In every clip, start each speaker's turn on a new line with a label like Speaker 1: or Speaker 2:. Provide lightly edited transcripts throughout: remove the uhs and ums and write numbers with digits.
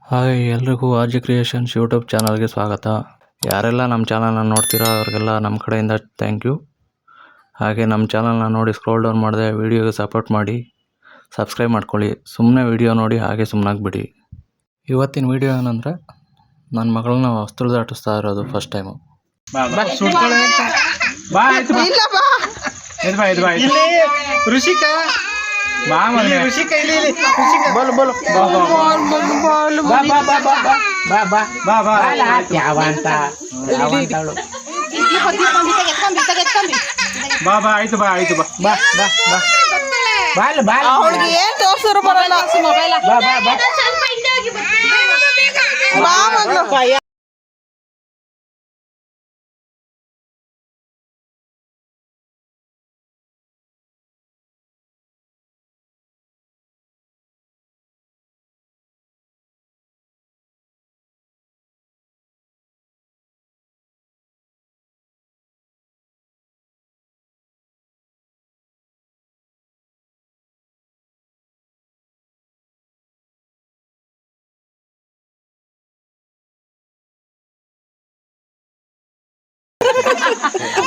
Speaker 1: Hi ಎಲ್ರಿಗೂ ಆರ್ಜಿ creations YouTube ಚಾನಲ್ಗೆ ಸ್ವಾಗತ. ಯಾರೆಲ್ಲ ನಮ್ಮ ಚಾನಲ್ನ ನೋಡ್ತೀರೋ ಅವ್ರಿಗೆಲ್ಲ ನಮ್ಮ ಕಡೆಯಿಂದ ಥ್ಯಾಂಕ್ ಯು. ಹಾಗೆ ನಮ್ಮ ಚಾನಲ್ನ ನೋಡಿ ಸ್ಕ್ರೋಲ್ ಡೌನ್ ಮಾಡಿದೆ ವೀಡಿಯೋಗೆ ಸಪೋರ್ಟ್ ಮಾಡಿ, ಸಬ್ಸ್ಕ್ರೈಬ್ ಮಾಡ್ಕೊಳ್ಳಿ. ಸುಮ್ಮನೆ ವೀಡಿಯೋ ನೋಡಿ ಹಾಗೆ ಸುಮ್ಮನಾಗ್ಬಿಡಿ. ಇವತ್ತಿನ ವೀಡಿಯೋ ಏನಂದರೆ ನನ್ನ ಮಗಳನ್ನ ವಸ್ತ್ರ ದಾಟಿಸ್ತಾ ಇರೋದು ಫಸ್ಟ್ ಟೈಮು.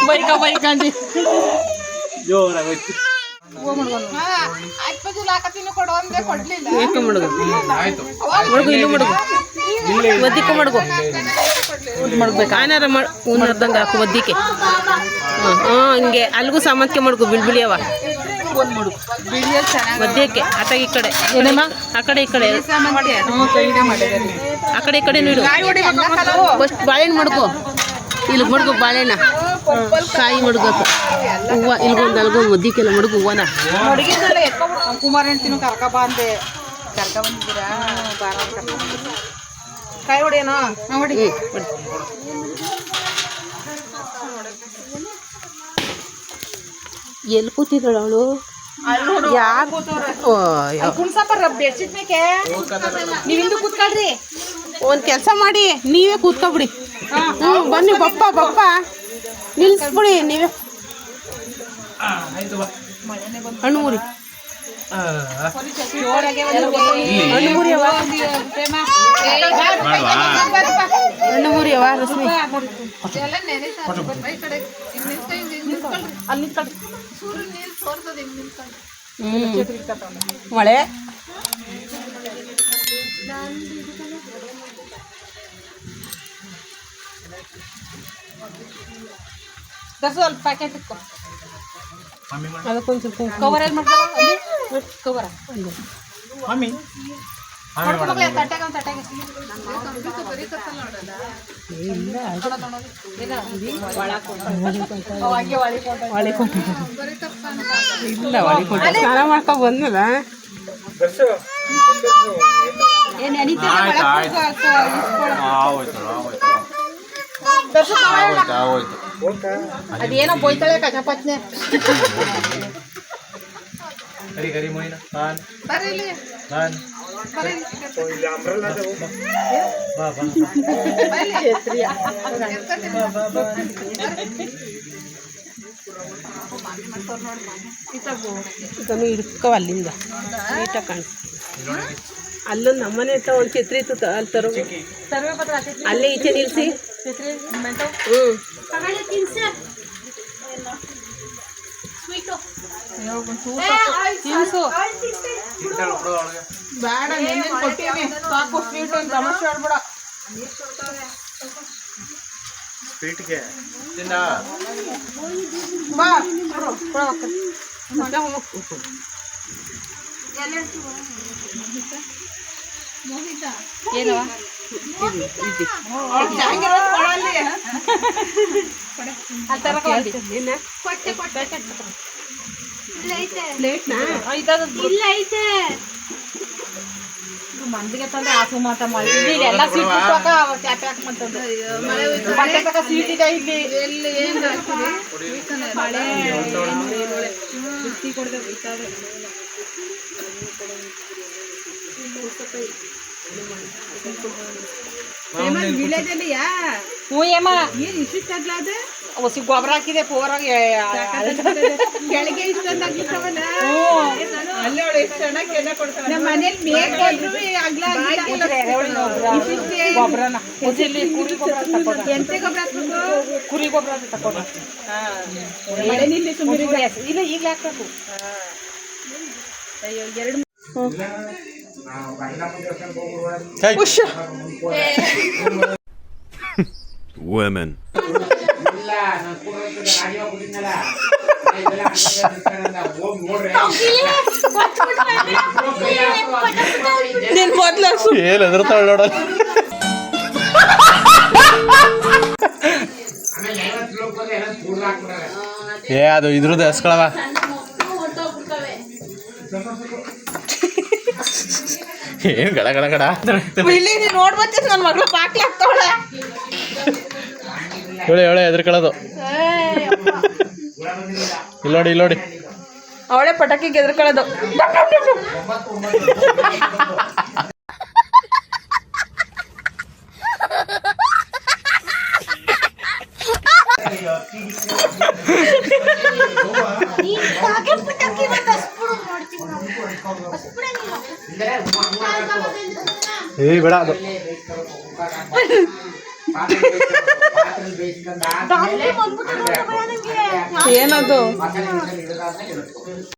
Speaker 2: ಬೈಕಂಡಿ ಮಾಡ್ದಂಗೆ ಹಾಕು ಒದ್ದಿಕೆ. ಹಿಂಗೆ ಅಲ್ಲಿಗೂ ಸಾಮಂತಿಗೆ ಮಡ್ಗು ಬಿಳಿಯವ ಮಧ್ಯಕ್ಕೆ ಆಟಾಗಿ ಈ ಕಡೆ ಆ ಕಡೆ ಈ ಕಡೆ ಆ ಕಡೆ ಈ ಕಡೆ ನೀಡು. ಫಸ್ಟ್ ಬಾಳೆಹಣ್ಣು ಮಡ್ಗು, ಇಲ್ಲಿ ಮಡ್ಗು ಬಾಳೆಹಣ್ಣ, ಕಾಯಿ ಮಡ್ಗು, ಹೂವು ಇಲ್ಗೊಂದು ಅಲ್ಗೊಂದು ಮದ್ದಿಕ್ಕೆಲ್ಲ ಮಡ್ಗು ಹೂವನ
Speaker 3: ಕುಮಾರ ಹೆಂಡ್ತಿನೂ ಕರ್ಕ ಬಂದೆ ಕರ್ಕ ಬಂದಿದ್ದೀರಾ ಕಾಯಿ ಹೊಡಿಯೋಣ ಹೊಡಿ.
Speaker 2: ಎಲ್ಲಿ ಕೂತಿದ್ದಾಳ ಅವಳು? ಯಾರು
Speaker 3: ಬೆಡ್ಶೀಟ್ ಬೇಕೆ ನೀವಿಂದು ಕೂತ್ಕೊಳ್ರಿ.
Speaker 2: ಒಂದು ಕೆಲಸ ಮಾಡಿ ನೀವೇ ಕೂತ್ಕೊಬಿಡಿ. ಬನ್ನಿ ಬಪ್ಪ ನಿಲ್ಲಿಸ್ಬಿಡಿ ನೀವೇ. ಹಣ್ಣು ಮುರಿ ಹಣ್ಣು ಮುರಿಯವ ರಶ್ಮಿ ಮಳೆ
Speaker 3: ಸ್ವಲ್ಪ ಪ್ಯಾಕೆಟ್ ಇಟ್ಕೊ.
Speaker 2: ಅದಕ್ಕೊಂದು
Speaker 3: ಕವರ್ ಏನು ಮಾಡ್ತಾರ ಕವರ
Speaker 2: ಸ್ನಾನ ಮಾಡ್ಕೊಂಡ್ ಬಂದ್ಮೇಲೆ
Speaker 3: ಅದೇನೋ ಬೋಯ್ತಾಳೆ ಕಜಪತ್ನೆ.
Speaker 2: ಇದನ್ನು ಹಿಡ್ಕೊ ಅಲ್ಲಿಂದ ನೀಟಾಗಿ ಕಾಣಿಸ್ತು. ಅಲ್ಲೊಂದು ನಮ್ಮನೆ ಅಂತ ಒಂದು ಛತ್ರಿ ಇತ್ತು, ಅಲ್ಲಿ ತರೋ ಅಲ್ಲೇ ಈಚೆ ನಿಲ್ಲಿಸಿ.
Speaker 3: ಬೇಡ ನೀನೇನು ಕೊಟ್ಟಿನಿ ಸಾಕು ಸ್ವೀಟ್ ಒಂದು ಸಮಸ್ಯೆ ಹೇಳ್ಬೇಡ. ಬಾ ಏನವ ಮಂದಿಗೆ ತಂದ್ರೆ ಆಸು ಮಾತ ಮಾಡಿ ಎಲ್ಲ ಸೀಟ್ ಪ್ಯಾಕ್ ಮಾಡ್ತಂದ್ರೆ ಬಟ್ಟೆ ತಕ ಸೀಟ್ ಇದೆ ಇಲ್ಲಿ ಮಳೆ ಕೊಡದೆ ಹ್ಞೂ ಏಮ್ಮ ಹೊಸಿ ಗೊಬ್ಬರ ಹಾಕಿದೆ ಪೋರಾಗ
Speaker 2: ಕೆಳಗೆ ಇಷ್ಟೊಂದು ಆಗ್ಲಿಕ್ಕವಲ್ಲ ನಮ್ಮ ಮನೇಲಿ
Speaker 3: ಗೊಬ್ಬರನ ಇಲ್ಲಿ ಕುರಿ ಗೊಬ್ಬರ ತಗೊಂಡ
Speaker 2: ಎಂತೆ ಗೊಬ್ಬರ ಹಾಕ್ಬೇಕು
Speaker 3: ಕುರಿ ಗೊಬ್ಬರ ತಗೊಂಡ
Speaker 2: ಮಳೆ ನಿಲ್ಲಿ ಸುಮ್ಮನೆ
Speaker 3: ಇಲ್ಲ ಈಗಲೇ ಹಾಕ್ಬೇಕು
Speaker 2: ಅಯ್ಯೋ ಎರಡು
Speaker 4: Women.
Speaker 3: ನೀನ್ ಮೊದ್ಲು
Speaker 1: ಏನು ಹೆದರ್ತಾಳ ನೋಡ ಏ ಅದು ಇದ್ರದ್ದು ಎಸ್ಕೊಳವ ಏನು ಗಡ ಗಡ ಗಡ
Speaker 3: ಇಲ್ಲಿ ನೀನು ನೋಡ್ಬತ್ತಿ ನನ್ನ ಮಗಳು ಪಾಕ್ಲಿ ಹಾಕ್ತಾವಳೆ
Speaker 1: ಹೇಳಿ ಹೇಳಿ ಹೆದರ್ಕೊಳ್ಳೋದು ಇಲ್ಲೋಡಿ ಇಲ್ಲೋಡಿ
Speaker 3: ಅವಳೆ ಪಟಾಕಿ ಗೆದ್ರಕೊಳ್ಳೋದು
Speaker 1: ಏ ಬೇಡ ಅದು
Speaker 3: ಏನದು